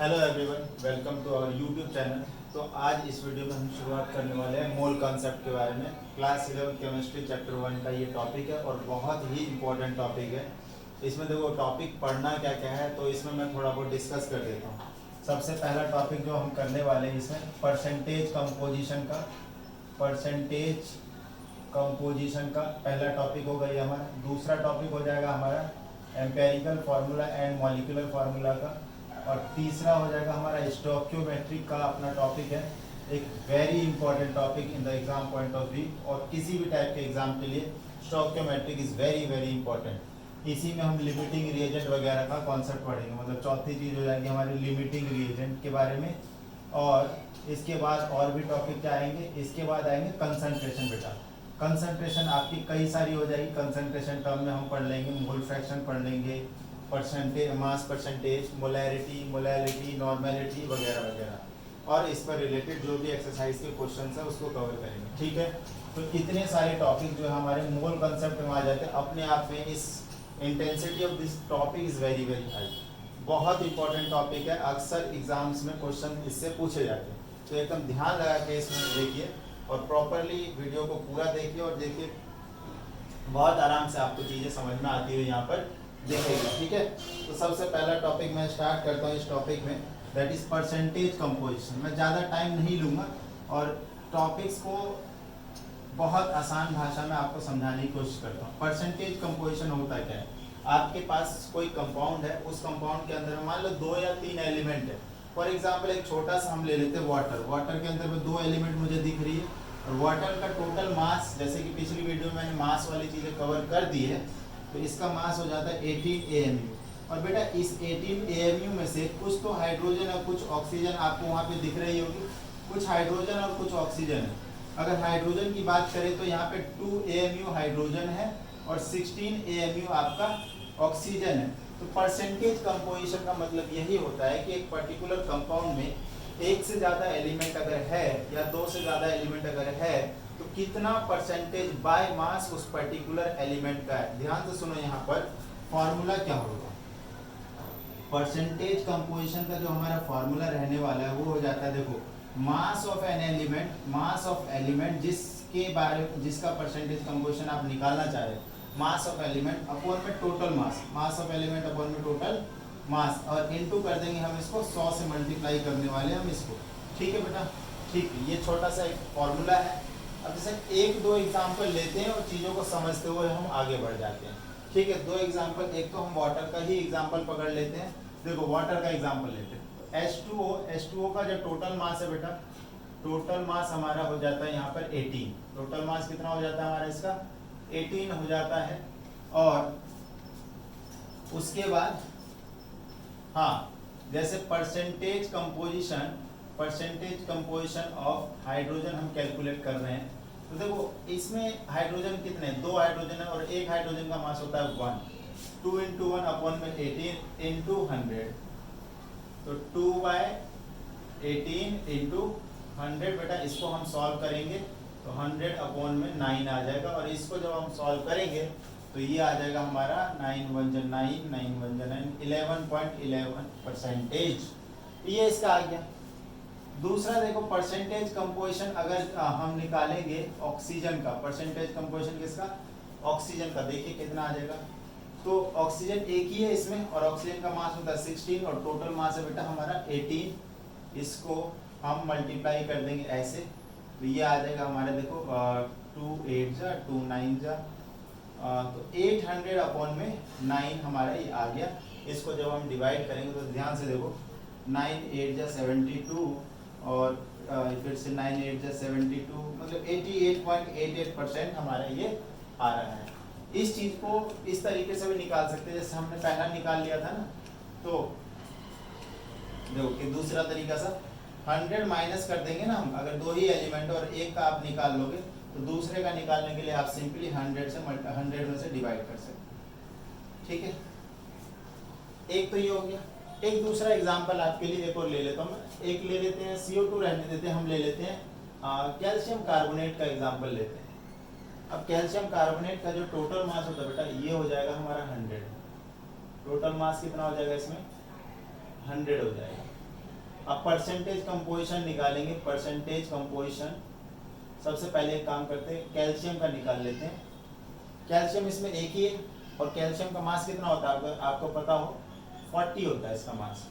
Hello everyone, welcome to our YouTube channel. तो आज इस वीडियो में हम शुरुआत करने वाले हैं मोल कॉन्सेप्ट के बारे में। क्लास 11 केमिस्ट्री चैप्टर 1 का ये टॉपिक है और बहुत ही इम्पोर्टेंट टॉपिक है। इसमें देखो टॉपिक पढ़ना क्या क्या है, तो इसमें मैं थोड़ा बहुत डिस्कस कर देता हूँ। सबसे पहला टॉपिक जो हम करने वाले हैं इसमें परसेंटेज कंपोजिशन का। परसेंटेज कंपोजिशन का पहला टॉपिक होगा ये हमारा। दूसरा टॉपिक हो जाएगा हमारा empirical formula and molecular formula का। और तीसरा हो जाएगा हमारा स्टोइकियोमेट्रिक का अपना टॉपिक है, एक very important topic in the exam point of view. और किसी भी टाइप के एग्जाम के लिए stoichiometric is very very important. इसी में हम लिमिटिंग रिएजेंट वगैरह का कॉन्सेप्ट पढ़ेंगे, मतलब चौथी चीज़ हो जाएगी हमारी लिमिटिंग रिएजेंट के बारे में। और इसके बाद और भी टॉपिक क्या आएंगे, इसके बाद आएंगे कंसंट्रेशन। बेटा कंसंट्रेशन आपकी कई सारी हो जाएगी। कंसंट्रेशन टर्म में हम पढ़ लेंगे, मोल फ्रैक्शन पढ़ लेंगे, percentage, mass percentage, molarity, molality, normality वगैरह वगैरह। और इस पर रिलेटेड जो भी एक्सरसाइज के क्वेश्चंस है उसको कवर करेंगे, ठीक है। तो इतने सारे टॉपिक जो हमारे मोल कंसेप्ट में आ जाते हैं अपने आप में। इस intensity of this topic is very very high, बहुत इंपॉर्टेंट टॉपिक है। अक्सर एग्जाम्स में क्वेश्चन इससे पूछे जाते हैं, तो एकदम ध्यान लगा के इसमें देखिए और प्रॉपरली वीडियो को पूरा देखिए। और देखिए बहुत आराम से आपको चीज़ें समझ में आती हुई यहाँ पर देखेगा, ठीक है। तो सबसे पहला टॉपिक मैं स्टार्ट करता हूँ इस टॉपिक में, दैट इज परसेंटेज कंपोजिशन। मैं ज़्यादा टाइम नहीं लूँगा और टॉपिक्स को बहुत आसान भाषा में आपको समझाने की कोशिश करता हूँ। परसेंटेज कंपोजिशन होता क्या है, आपके पास कोई कंपाउंड है, उस कंपाउंड के अंदर मान लो 2 या 3 एलिमेंट है। फॉर एग्जाम्पल एक छोटा सा हम ले लेते हैं वाटर। वाटर के अंदर में 2 एलिमेंट मुझे दिख रही है और वाटर का टोटल मास, जैसे कि पिछली वीडियो में मैंने मास वाली चीज़ें कवर कर दी है, तो इसका मास हो जाता है 18 AMU। और बेटा इस 18 AMU में से कुछ तो हाइड्रोजन और कुछ ऑक्सीजन आपको वहाँ पे दिख रही होगी, कुछ हाइड्रोजन और कुछ ऑक्सीजन है। अगर हाइड्रोजन की बात करें तो यहाँ पे 2 AMU हाइड्रोजन है और 16 AMU आपका ऑक्सीजन है। तो परसेंटेज कंपोजिशन का मतलब यही होता है कि एक पर्टिकुलर कंपाउंड में एक से ज़्यादा एलिमेंट अगर है या 2 से ज़्यादा एलिमेंट अगर है तो कितना परसेंटेज बाय मास उस पर्टिकुलर एलिमेंट का है। ध्यान से सुनो, यहाँ पर फॉर्मूला क्या होगा। परसेंटेज कंपोजिशन का जो हमारा फॉर्मूला रहने वाला है वो हो जाता है, देखो, mass of an element, mass of element जिसका परसेंटेज कंपोजिशन आप निकालना चाह रहे हैं, मास ऑफ एलिमेंट अपॉन में total mass, mass of element upon में टोटल मास, और इनटू कर देंगे हम इसको 100 से मल्टीप्लाई करने वाले हम इसको, ठीक है बेटा। ठीक है, ये छोटा सा एक फॉर्मूला है। अब जैसे 1-2 एग्जाम्पल लेते हैं और चीज़ों को समझते हुए हम आगे बढ़ जाते हैं, ठीक है। 2 एग्जाम्पल, एक तो हम वाटर का ही एग्जाम्पल पकड़ लेते हैं। देखो वाटर का एग्जाम्पल लेते हैं, H2O का जो टोटल मास है बेटा, टोटल मास हमारा हो जाता है यहाँ पर 18। टोटल मास कितना हो जाता है हमारा इसका, 18 हो जाता है। और उसके बाद हाँ, जैसे परसेंटेज कंपोजिशन ऑफ हाइड्रोजन हम कैलकुलेट कर रहे हैं, तो देखो इसमें हाइड्रोजन कितने, 2 हाइड्रोजन है और एक हाइड्रोजन का मास होता है 1। 2 × 1 अपॉन में 18 इंटू 100, तो 2/18 इंटू 100। बेटा इसको हम सॉल्व करेंगे तो 100 अपॉन में 9 आ जाएगा। और इसको जब हम सॉल्व करेंगे तो ये आ जाएगा हमारा 9 × 1 = 9, 9 × 1 = 9, 11.11%। ये इसका आ गया। दूसरा देखो, परसेंटेज कंपोजिशन अगर हम निकालेंगे ऑक्सीजन का, परसेंटेज कंपोजिशन किसका, ऑक्सीजन का, देखिए कितना आ जाएगा। तो ऑक्सीजन एक ही है इसमें और ऑक्सीजन का मास होता है 16 और टोटल मास है बेटा हमारा 18। इसको हम मल्टीप्लाई कर देंगे ऐसे, तो ये आ जाएगा हमारे, देखो 2 8 जा 2 9 जा, तो 800 अपॉन में 9 हमारा ये आ गया। इसको जब हम डिवाइड करेंगे तो ध्यान से देखो, 9 8 जा 72 और फिर से 9 8 जा 72, मतलब 88.88% हमारा ये आ रहा है। इस चीज़ को इस तरीके से भी निकाल सकते हैं जैसे हमने पहला निकाल लिया था ना। तो देखो कि दूसरा तरीका सा 100 माइनस कर देंगे ना हम, अगर 2 ही एलिमेंट और एक का आप निकाल लोगे तो दूसरे का निकालने के लिए आप सिंपली 100 में से डिवाइड कर सकते हैं, ठीक है। एक तो ये हो गया। एक दूसरा एग्जांपल आपके लिए एक और ले लेता हूँ मैं, एक ले लेते हैं, CO2 रहने देते हैं, हम ले लेते हैं कैल्शियम कार्बोनेट का एग्जांपल लेते हैं। अब कैल्शियम कार्बोनेट का जो टोटल मास होता है बेटा, ये हो जाएगा हमारा 100। टोटल मास कितना हो जाएगा इसमें, 100 हो जाएगा। अब परसेंटेज कंपोजिशन निकालेंगे। परसेंटेज कंपोजिशन सबसे पहले एक काम करते हैं, कैल्शियम का निकाल लेते हैं। कैल्शियम इसमें एक ही है और कैल्शियम का मास कितना होता है आपको पता हो, 40 होता है इसका मास।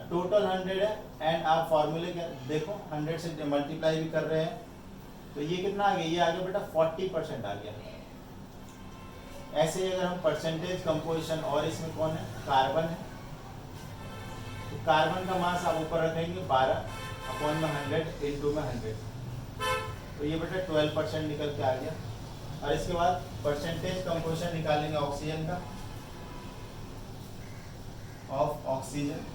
टोटल 100 है एंड आप फॉर्मूले देखो 100 से मल्टीप्लाई भी कर रहे हैं तो ये कितना आ गया, ये आ गया बेटा 40% आ गया। ऐसे ही अगर हम परसेंटेज कंपोजिशन, और इसमें कौन है, कार्बन है, तो कार्बन का मास आप ऊपर रखेंगे 12/100 इंटू में 100, तो ये बेटा 12% निकल के आ गया। और इसके बाद परसेंटेज कंपोजिशन निकालेंगे ऑक्सीजन का, ऑफ ऑक्सीजन।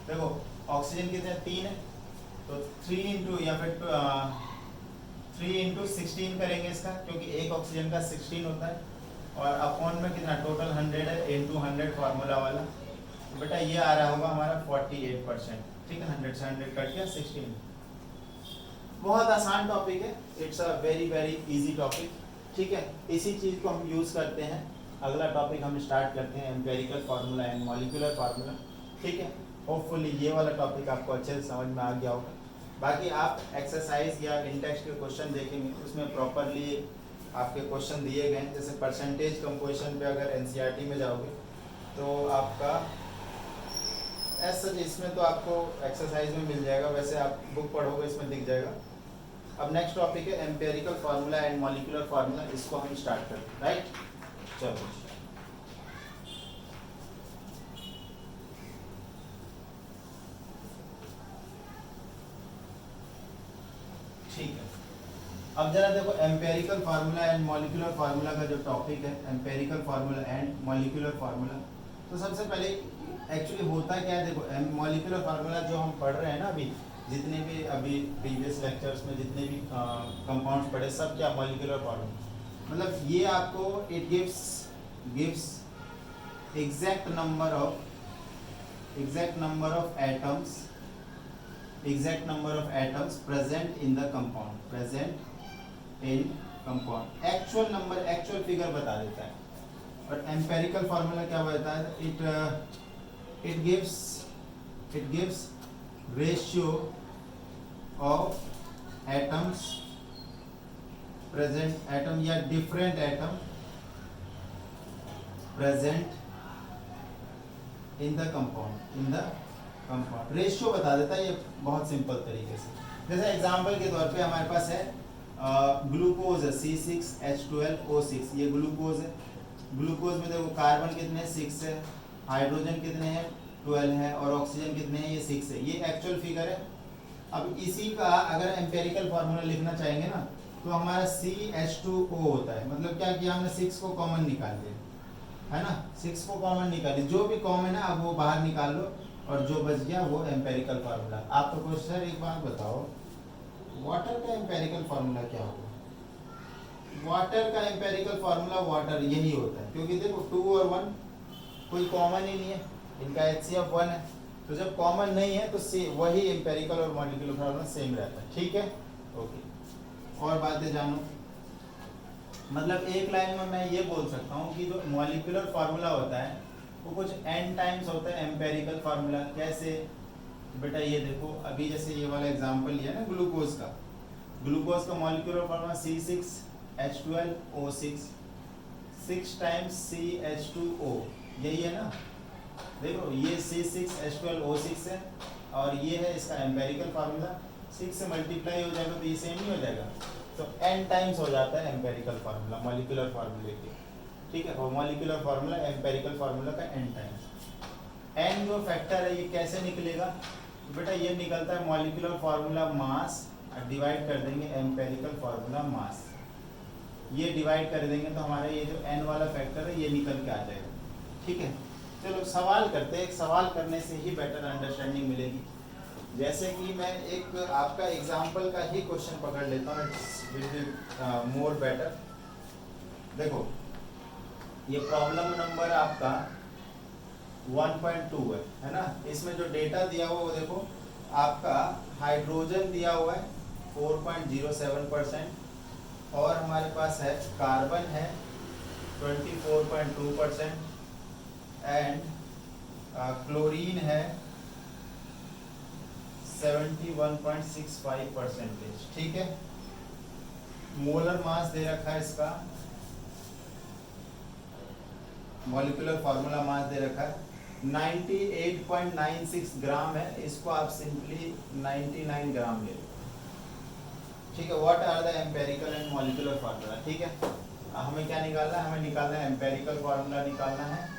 देखो ऑक्सीजन कितने 3 है, तो 3 इंटू या फिर 3 इंटू 16 करेंगे इसका, क्योंकि एक ऑक्सीजन का 16 होता है। और अपॉन में कितना, टोटल 100 है, इंटू 100 फार्मूला वाला, तो बेटा ये आ रहा होगा हमारा 48%। ठीक है, 100 से 100 कट गया 16। बहुत आसान टॉपिक है, it's a very very easy topic. ठीक है, इसी चीज़ को हम यूज़ करते हैं। अगला टॉपिक हम स्टार्ट करते हैं, empirical formula and molecular formula. ठीक है, होपफुली ये वाला टॉपिक आपको अच्छे से समझ में आ गया होगा। बाकी आप एक्सरसाइज या इंटेक्स्ट के क्वेश्चन देखेंगे, उसमें प्रॉपरली आपके क्वेश्चन दिए गए हैं। जैसे परसेंटेज कंपोजिशन पे अगर एनसीईआरटी में जाओगे तो आपका ऐसा, इसमें तो आपको एक्सरसाइज में मिल जाएगा, वैसे आप बुक पढ़ोगे इसमें दिख जाएगा। अब नेक्स्ट टॉपिक है empirical formula and molecular formula, इसको हम स्टार्ट करते हैं। राइट, चलो ठीक है। अब जरा देखो empirical formula and molecular formula का जो टॉपिक है, empirical formula and molecular formula, तो सबसे पहले एक्चुअली होता क्या है, देखो मॉलिक्यूलर फार्मूला जो हम पढ़ रहे हैं ना अभी, जितने भी अभी प्रीवियस लेक्चर्स में जितने भी कंपाउंड्स पढ़े, सब क्या मॉलिक्यूलर फार्मूला, मतलब ये आपको it gives exact number of atoms present in the compound, actual number, actual figure बता देता है। और एम्पेरिकल फार्मूला क्या बताता है, it gives ratio of atoms present, atom या different atom present in the compound, ratio बता देता है ये बहुत सिंपल तरीके से। जैसे एग्जांपल के तौर पे हमारे पास है ग्लूकोज है C6H12O6, ये ग्लूकोज है। ग्लूकोज में देखो कार्बन कितने हैं, 6 है, हाइड्रोजन कितने हैं, 12 है, और ऑक्सीजन कितने हैं, ये 6 है। ये एक्चुअल फिगर है। अब इसी का अगर एम्पेरिकल फार्मूला लिखना चाहेंगे ना, तो हमारा CH2O होता है। मतलब क्या किया हमने, 6 को कॉमन निकाल लिया, है ना, 6 को कॉमन निकालिए, जो भी कॉमन है अब वो बाहर निकाल लो, और जो बच गया वो एम्पेरिकल फार्मूला। आप तो सर एक बात बताओ, वाटर का एम्पेरिकल फार्मूला क्या होगा? वाटर का एम्पेरिकल फार्मूला वाटर यही होता है, क्योंकि देखो 2 और 1 कोई कॉमन ही नहीं है, इनका HCF 1 है, तो जब कॉमन नहीं है तो वही एम्पेरिकल और मॉलिक्यूलर फार्मूला सेम रहता है। ठीक है, ओके। और बातें जानो, मतलब एक लाइन में मैं ये बोल सकता हूँ कि जो मॉलिक्यूलर फार्मूला होता है वो कुछ n टाइम्स होता है एम्पेरिकल फार्मूला। कैसे बेटा, ये देखो अभी जैसे ये वाला एग्जांपल लिया ना ग्लूकोज का molecular formula C6H12O6, 6 times CH2O, यही है ना। देखो ये C6H12O6 है और ये है इसका एम्पेरिकल फार्मूला। 6 से मल्टीप्लाई हो जाएगा तो ये सेम ही हो जाएगा, तो n टाइम्स हो जाता है एम्पेरिकल फार्मूला मॉलिक्यूलर फार्मूले के। ठीक है, और मॉलिक्यूलर फार्मूला एम्पेरिकल फार्मूला का n टाइम्स। n जो फैक्टर है ये कैसे निकलेगा, तो बेटा ये निकलता है मॉलिक्यूलर फार्मूला मास डिवाइड कर देंगे एम्पेरिकल फार्मूला मास, ये डिवाइड कर देंगे तो हमारा ये जो n वाला फैक्टर है ये निकल के आ जाएगा। ठीक है, चलो सवाल करते हैं। एक सवाल करने से ही बेटर अंडरस्टैंडिंग मिलेगी। जैसे कि मैं एक आपका एग्जाम्पल का ही क्वेश्चन पकड़ लेता हूँ, it's will be more better. देखो ये प्रॉब्लम नंबर आपका 1.2 है ना। इसमें जो डेटा दिया हुआ वो देखो, आपका हाइड्रोजन दिया हुआ है 4.07%, और हमारे पास है कार्बन है 24.2%, एंड क्लोरीन है 71.65%। ठीक है, मोलर मास दे रखा है इसका, मॉलिक्यूलर फार्मूला मास दे रखा है 98.96 ग्राम है, इसको आप सिंपली 99 ग्राम ले लो। ठीक है, what are the empirical and molecular formula. ठीक है, हमें क्या निकालना है, हमें निकालना है एम्पेरिकल फार्मूला निकालना है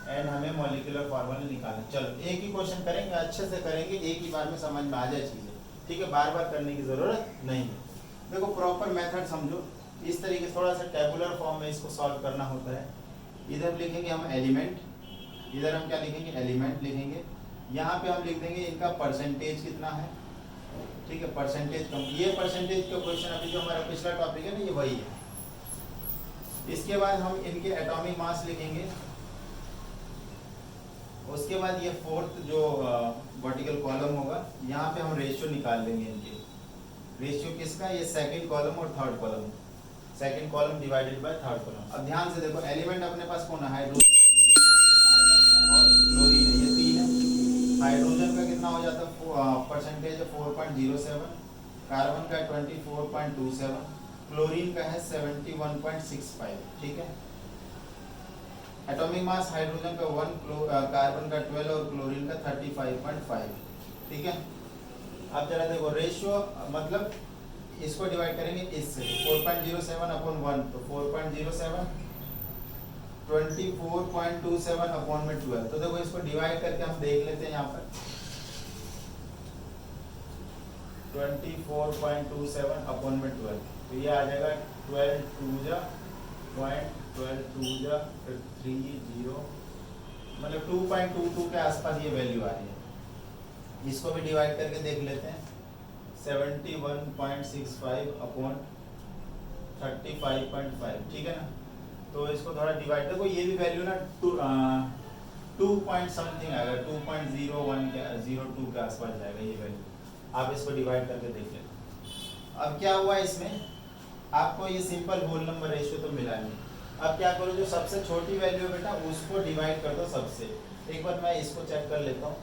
एंड हमें मॉलिक्यूलर फार्मूला निकालना है। चलो एक ही क्वेश्चन करेंगे, अच्छे से करेंगे, एक ही बार में समझ में आ जाए चीजें। ठीक है, बार बार करने की जरूरत नहीं है। देखो प्रॉपर मेथड समझो, इस तरीके से थोड़ा सा टेबुलर फॉर्म में इसको सॉल्व करना होता है। इधर लिखेंगे हम एलिमेंट, इधर हम क्या लिखेंगे, एलिमेंट लिखेंगे। यहाँ पे हम लिख देंगे इनका परसेंटेज कितना है। ठीक है, परसेंटेज कम, ये परसेंटेज का क्वेश्चन अभी जो हमारा पिछला टॉपिक है ना, ये वही है। इसके बाद हम इनके एटॉमिक मास लिखेंगे। उसके बाद ये फोर्थ जो वर्टिकल कॉलम होगा, यहाँ पे हम रेशियो निकाल देंगे इनके। रेशियो किसका, ये सेकंड कॉलम और third column, second column divided by third column. अब ध्यान से देखो, एलिमेंट अपने पास कौन है, हाइड्रोजन और क्लोरीन है, ये तीन है। हाइड्रोजन का कितना हो जाता है, परसेंटेज है 4.07, कार्बन का 24.27, क्लोरीन का है 71.65। ठीक है, एटॉमिक मास हाइड्रोजन का 1, कार्बन का 12 और क्लोरीन का 35.5। ठीक है, अब जरा देखो रेशियो, मतलब इसको डिवाइड करेंगे इससे, 4.07 अपॉन 1 तो 4.07, 24.27 अपॉन में 12। तो देखो इसको डिवाइड करके हम देख लेते हैं, यहाँ पर 24.27 अपॉन में 12, तो ये आ जाएगा 12 2 जा 0.12 फिर 30, मतलब 2.22 के आसपास ये वैल्यू आ रही है। इसको भी डिवाइड करके देख लेते हैं, 71.65 अपॉन 35.5। ठीक है ना, तो इसको थोड़ा डिवाइड, देखो ये भी वैल्यू ना 2 पॉइंट समथिंग आएगा, 2.01 के 02 के आसपास जाएगा ये वैल्यू। आप इसको डिवाइड करके देख लें। अब क्या हुआ इसमें, आपको ये सिंपल होल नंबर रेशियो तो मिला नहीं। अब क्या करो, जो सबसे छोटी वैल्यू बेटा उसको डिवाइड कर दो सबसे। एक बार मैं इसको चेक कर लेता हूँ,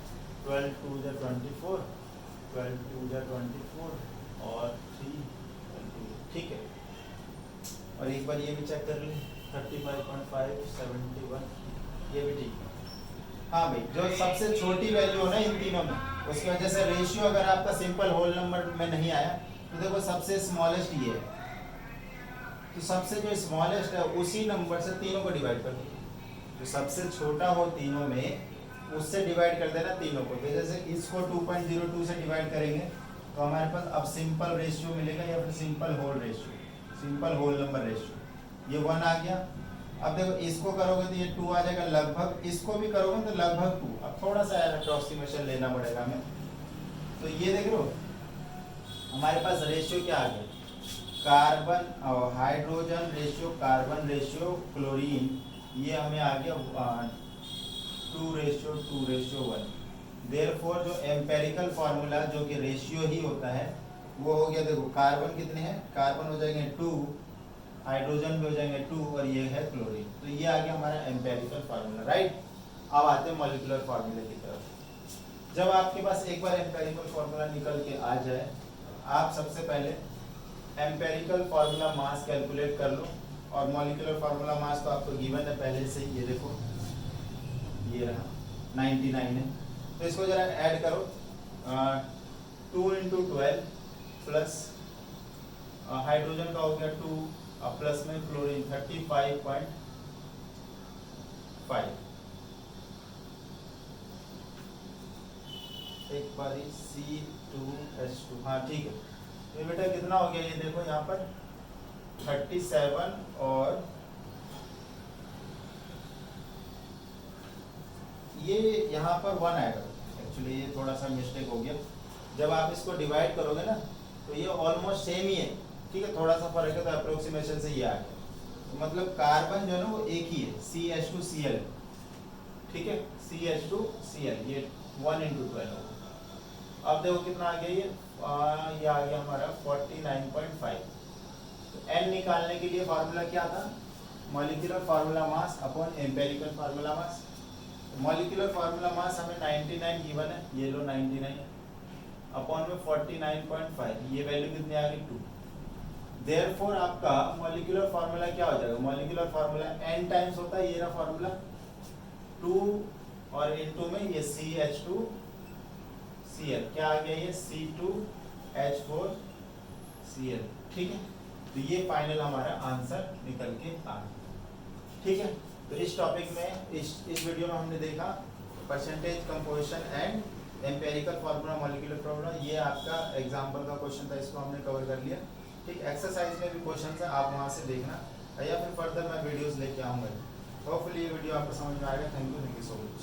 12 2 जा 24, 12 2 जा 24 और 3 22। ठीक है, और एक बार ये भी चेक कर ले, 35.5 71, ये भी ठीक है। हाँ भाई, जो सबसे छोटी वैल्यू हो ना इन तीनों में, उसकी वजह से रेशियो अगर आपका सिंपल होल नंबर में नहीं आया तो देखो सबसे स्मॉलेस्ट ये है, तो सबसे जो स्मॉलेस्ट है उसी नंबर से तीनों को डिवाइड कर दो। जो सबसे छोटा हो तीनों में उससे डिवाइड कर देना तीनों को। तो जैसे इसको 2.02 से डिवाइड करेंगे तो हमारे पास अब सिंपल रेशियो मिलेगा या फिर simple whole ratio, simple whole number ratio, ये 1 आ गया। अब देखो इसको करोगे तो ये 2 आ जाएगा लगभग, इसको भी करोगे तो लगभग 2। अब थोड़ा सा अप्रोक्सीमेशन लेना पड़ेगा हमें। तो ये देख लो हमारे पास रेशियो क्या आ गया, कार्बन और hydrogen ratio, carbon ratio, chlorine, ये हमें आ गया 2:1। देयरफॉर जो एम्पेरिकल फार्मूला जो कि रेशियो ही होता है वो हो गया, देखो कार्बन कितने हैं, कार्बन हो जाएंगे 2, हाइड्रोजन भी हो जाएंगे 2 और ये है क्लोरीन। तो ये आ गया हमारा एम्पेरिकल फार्मूला, राइट। अब आते हैं मॉलिक्यूलर फार्मूले की तरफ। जब आपके पास एक बार एम्पेरिकल फार्मूला निकल के आ जाए, आप सबसे पहले एम्पेरिकल फार्मूला मास कैलकुलेट कर लो। और मॉलिक्यूलर फार्मूला मास तो आपको गिवन है पहले से, ये देखो ये रहा 99 है। तो इसको जरा ऐड करो, 2 × 12 प्लस हाइड्रोजन का हो गया 2 प्लस में क्लोरीन 35.5, एक बारी C2H2, हाँ ठीक है। तो बेटा कितना हो गया, ये देखो यहाँ पर 37 और ये यहाँ पर 1 आएगा। एक्चुअली ये थोड़ा सा मिस्टेक हो गया, जब आप इसको डिवाइड करोगे ना तो ये ऑलमोस्ट सेम ही है। ठीक है, थोड़ा सा फर्क है, तो अप्रोक्सीमेशन से ये आ गया। तो मतलब कार्बन जो है ना वो एक ही है, CH2Cl। ठीक है, CH2Cl, ये 1 × 12 होगा। अब देखो कितना आ गया, ये आ गया हमारा 49.5। तो n निकालने के लिए फार्मूला क्या था, molecular formula mass upon empirical formula mass. Molecular formula mass हमें 99 गिवन है, ये लो 99। अपॉन में 49.5, ये वैल्यू कितनी आ गई 2। देयरफॉर आपका मॉलिक्यूलर फार्मूला क्या हो जाएगा, मॉलिक्यूलर फार्मूला n टाइम्स होता है, ये रहा फार्मूला 2 और इनटू में ये CH2Cl, क्या आ गया ये C2H4Cl, ठीक है। तो ये फाइनल हमारा आंसर निकल के आ गया, ठीक है। तो इस टॉपिक में इस वीडियो में हमने देखा percentage composition and empirical formula molecular formula, ये आपका एग्जांपल का क्वेश्चन था, इसको हमने कवर कर लिया, ठीक। एक्सरसाइज में भी क्वेश्चन है, आप वहां से देखना या फिर फर्दर मैं वीडियोस लेके आऊंगा। होपफुली ये वीडियो आपको समझ में आएगा। Thank you so much.